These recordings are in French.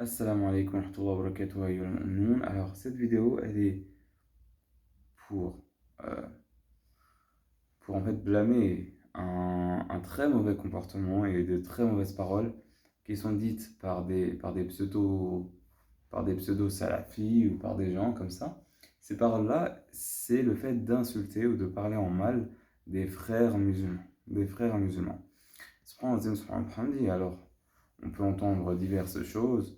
Assalamu alaikum wa rahmatullahi wa barakatuh ayyuhal mu'minun. Alors, cette vidéo, elle est pour, euh, pour en fait blâmer un très mauvais comportement et de très mauvaises paroles qui sont dites par des pseudo-salafis ou par des gens comme ça. Ces paroles-là, c'est le fait d'insulter ou de parler en mal des frères musulmans. Des frères musulmans. Alors, on peut entendre diverses choses.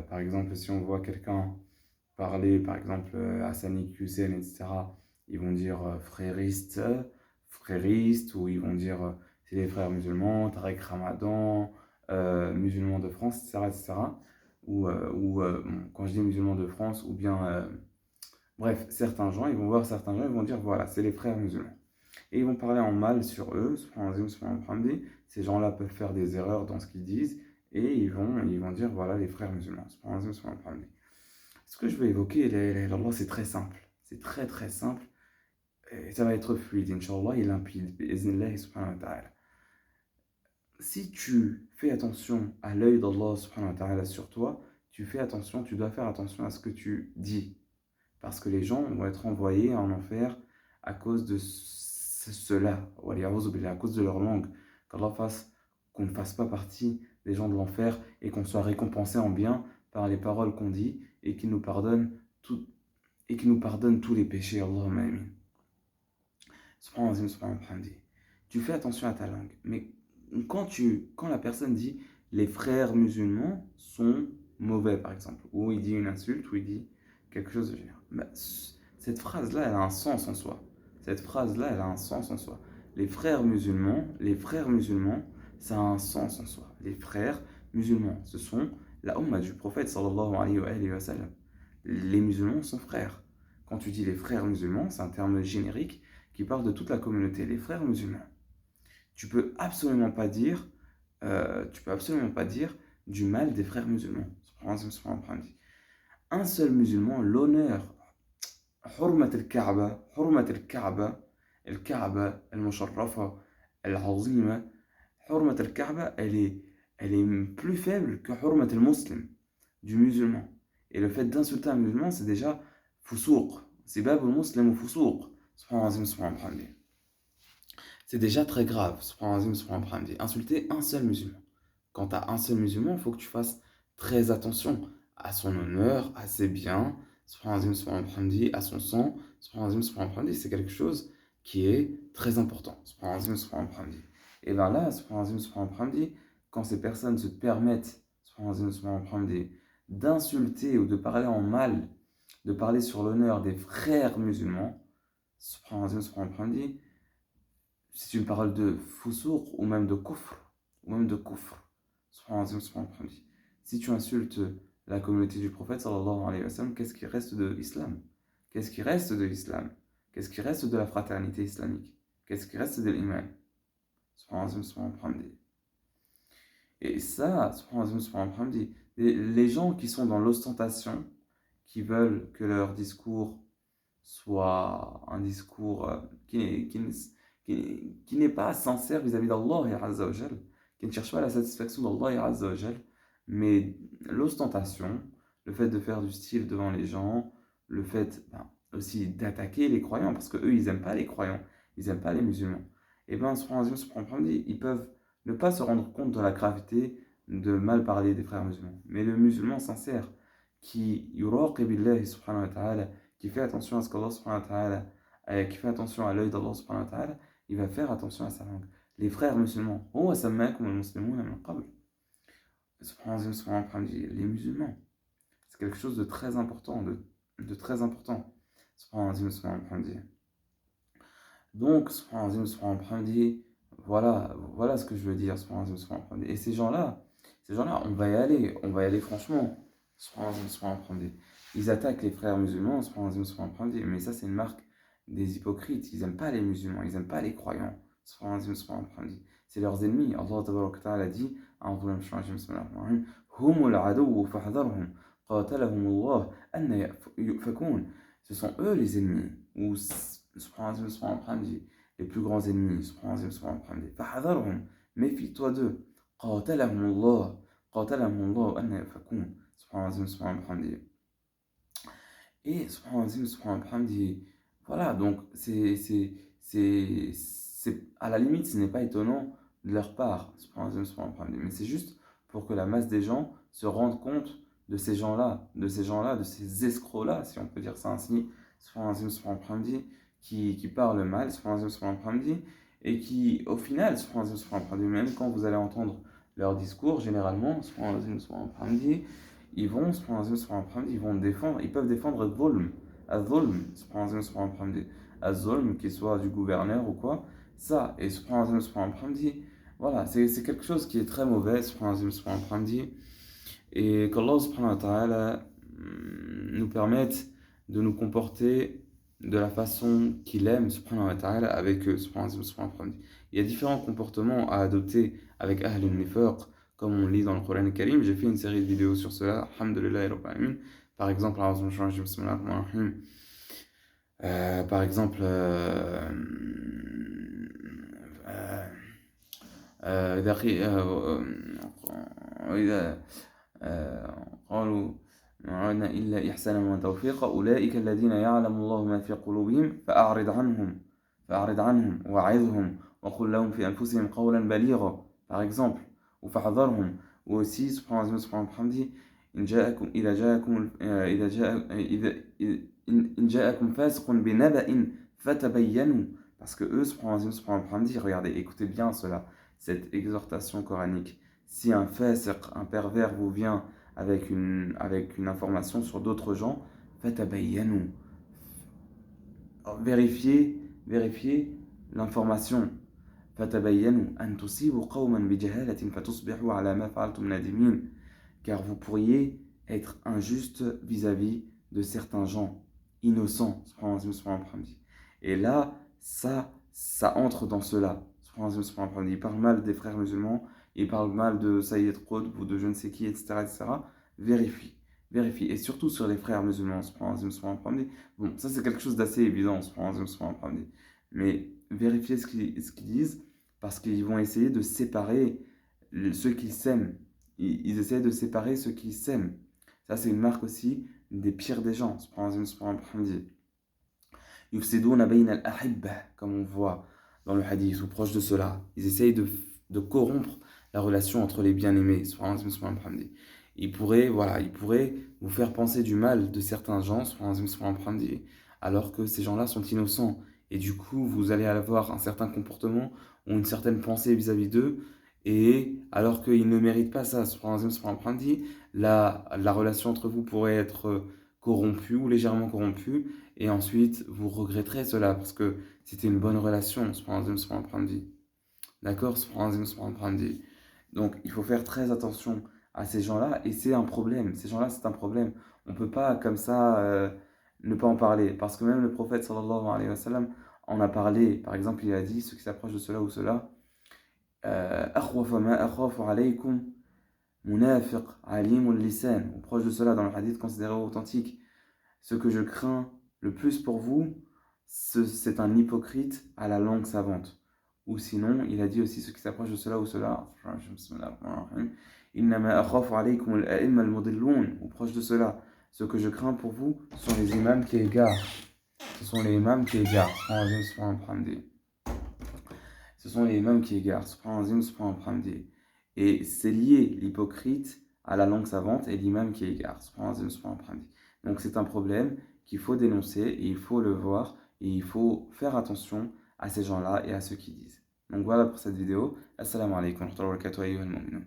Par exemple, si on voit quelqu'un parler, par exemple, Hassani Hussein, etc., ils vont dire frériste, ou ils vont dire c'est les frères musulmans, Tariq Ramadan, musulmans de France, etc., etc. Bon, quand je dis musulmans de France, ou bien, bref, certains gens, ils vont voir certains gens, ils vont dire voilà, c'est les frères musulmans. Et ils vont parler en mal sur eux, ces gens-là peuvent faire des erreurs dans ce qu'ils disent, et ils vont dire voilà, les frères musulmans. Ce que je veux évoquer, Allah, c'est très simple. C'est très très simple. Et ça va être fluide, Inch'Allah, et limpide. Bi'iznillah, subhanahu wa ta'ala. Si tu fais attention à l'œil d'Allah subhanahu wa ta'ala sur toi, tu fais attention, tu dois faire attention à ce que tu dis. Parce que les gens vont être envoyés en enfer à cause de cela, à cause de leur langue. Qu'Allah fasse qu'on ne fasse pas partie des gens de l'enfer et qu'on soit récompensé en bien par les paroles qu'on dit et qu'il nous pardonne tout, et qu'il nous pardonne tous les péchés. Allahumma amin. Tu fais attention à ta langue. Mais quand la personne dit les frères musulmans sont mauvais, par exemple, ou il dit une insulte, ou il dit quelque chose de général, bah, cette phrase-là, elle a un sens en soi. Cette phrase-là, elle a un sens en soi. Les frères musulmans, ça a un sens en soi. Les frères musulmans, ce sont la umma du prophète sallallahu alayhi wa sallam. Les musulmans sont frères. Quand tu dis les frères musulmans, c'est un terme générique qui parle de toute la communauté, les frères musulmans. Tu peux absolument pas dire, tu peux absolument pas dire du mal des frères musulmans. Un seul musulman, l'honneur, حرمة الكعبة حرمة الكعبة الكعبة المشرفة العظيمة حرمة الكعبة elle est plus faible que حرمة المسلم du musulman. Et le fait d'insulter un musulman, c'est déjà fousouk. C'est bab muslim ou fousouk. C'est déjà très grave. Insulter un seul musulman. Quand tu as un seul musulman, il faut que tu fasses très attention à son honneur, à ses biens, à son sang. C'est quelque chose qui est très important. Et bien là, quand ces personnes se permettent d'insulter ou de parler en mal, de parler sur l'honneur des frères musulmans, c'est une parole de fousouk ou même de kufr, Si tu insultes la communauté du prophète sallallahu alayhi wa sallam, qu'est-ce qui reste de l'islam? Qu'est-ce qui reste de l'islam? Qu'est-ce qui reste de la fraternité islamique? Qu'est-ce qui reste de l'iman? Et ça, les gens qui sont dans l'ostentation, qui veulent que leur discours soit un discours qui n'est pas sincère vis-à-vis d'Allah Azza wa Jal, qui ne cherche pas la satisfaction d'Allah Azza wa Jal, mais l'ostentation, le fait de faire du style devant les gens, le fait aussi d'attaquer les croyants, parce qu'eux, ils n'aiment pas les croyants, ils n'aiment pas les musulmans. Et bien, ils peuvent ne pas se rendre compte de la gravité de mal parler des frères musulmans. Mais le musulman sincère, qui yuraqi billahi subhanahu wa ta'ala, qui fait attention à ce qu'Allah subhanahu wa ta'ala, qui fait attention à l'œil d'Allah subhanahu wa ta'ala, il va faire attention à sa langue. Les frères musulmans, les musulmans, c'est quelque chose de très important, de très important. Donc, voilà ce que je veux dire. Et ces gens-là, on va y aller franchement. Ils attaquent les frères musulmans, mais ça c'est une marque des hypocrites. Ils n'aiment pas les musulmans, ils n'aiment pas les croyants. C'est leurs ennemis. Allah Ta'ala dit, ce sont eux les ennemis, ou les plus grands ennemis. Méfie-toi d'eux. قاتلهم الله أن يفكون. Subhanallah. Et subhanallah, voilà, donc à la limite, ce n'est pas étonnant de leur part, subhanallah, mais c'est juste pour que la masse des gens se rendent compte de ces gens-là, de ces escrocs-là, si on peut dire ça ainsi, subhanallah, qui parlent mal, subhanallah, et qui, au final, subhanallah, même quand vous allez entendre leur discours, généralement, subhanallah, ils vont défendre, ils peuvent défendre al-zulm, qu'il soit du gouverneur ou quoi, ça, et voilà, c'est quelque chose qui est très mauvais, et qu'Allah subhanahu wa ta'ala nous permette de nous comporter de la façon qu'il aime, subhanahu wa ta'ala, avec eux, il y a différents comportements à adopter avec Ahl al-Nifaq, comme on lit dans le Coran Karim. J'ai fait une série de vidéos sur cela, alhamdulillah, par exemple, par exemple, إذا قالوا ما أردنا إلا إحسانا وتوفيقا أولئك الذين يعلم الله ما في قلوبهم فأعرض عنهم وعظهم وقل لهم في أنفسهم قولا بليغا par exemple وفحذرهم aussi سبحان الله إن جاءكم إن جاءكم فاسق بنبأ فتبينوا parce que eux subhanahu wa ta'ala, regardez, écoutez bien cela, cette exhortation coranique. Si un fasiq, un pervers vous vient avec une information sur d'autres gens, fatabayyanu, vérifiez l'information. Fatabayyanu an tusibu qawman bijahalatin fatusbihu ala ma fa'altum nadimin, car vous pourriez être injuste vis-à-vis de certains gens innocents. Et là, ça entre dans cela. Il parle mal des frères musulmans, il parle mal de Sayyid Qutb ou de je ne sais qui, etc. Vérifie. Et surtout sur les frères musulmans. Bon, ça c'est quelque chose d'assez évident. Mais vérifiez ce qu'ils disent, parce qu'ils vont essayer de séparer ceux qui s'aiment. Ils essaient de séparer ceux qui s'aiment. Ça c'est une marque aussi des pires des gens. Yufsiduna bayna al-ahibba, comme on voit dans le hadith, ou proche de cela. Ils essayent de corrompre la relation entre les bien-aimés. Ils pourraient vous faire penser du mal de certains gens, alors que ces gens-là sont innocents. Et du coup, vous allez avoir un certain comportement ou une certaine pensée vis-à-vis d'eux, et alors qu'ils ne méritent pas ça. La relation entre vous pourrait être corrompue ou légèrement corrompue, et ensuite vous regretterez cela parce que c'était une bonne relation. D'accord? Donc il faut faire très attention à ces gens-là, et c'est un problème. Ces gens-là, c'est un problème. On ne peut pas comme ça ne pas en parler, parce que même le prophète sallallahu alayhi wa sallam en a parlé. Par exemple, il a dit, ceux qui s'approchent de cela ou cela, akhwafa ma akhafu alaykum munafiq alimul lisan, ou proche de cela dans le hadith considéré authentique. Ce que je crains le plus pour vous, c'est un hypocrite à la langue savante. Ou sinon, il a dit aussi ceux qui s'approchent de cela ou cela, innama akhafu alaykum al-a'imma al-mudillun, ou proche de cela. Ce que je crains pour vous sont les imams qui égarent. Ce sont les imams qui égarent. Ce sont les imams qui égarent. Et c'est lié, l'hypocrite, à la langue savante et l'imam qui égare. Donc c'est un problème qu'il faut dénoncer, et il faut le voir, et il faut faire attention à ces gens-là et à ceux qui disent. Donc voilà pour cette vidéo. Assalamu alaikum wa rahmatullahi wa barakatuh.